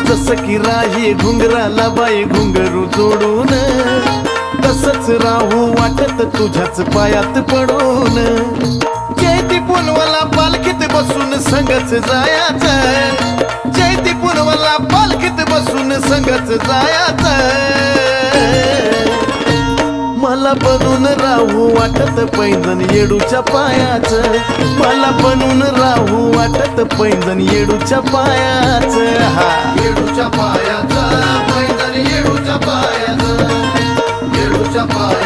जसं की राही घुंगराला बाई घुंगरू जोडून, तसंच राहू वाटत तुझ्याच पायात पडून. जयती पुनवाला पालखीत बसून संगच जायाचं, जयती पुनवाला पालखीत बसून संगच जायाचं. मला बनून राहू वाटत पैंजण येडूच्या पायाचं, मला बनून राहू वाटत पैंजण येडूच्या पायाचं. हा येडूच्या पायाचं पैंजण येडूच्या पायाचं, येडूच्या पायाचं.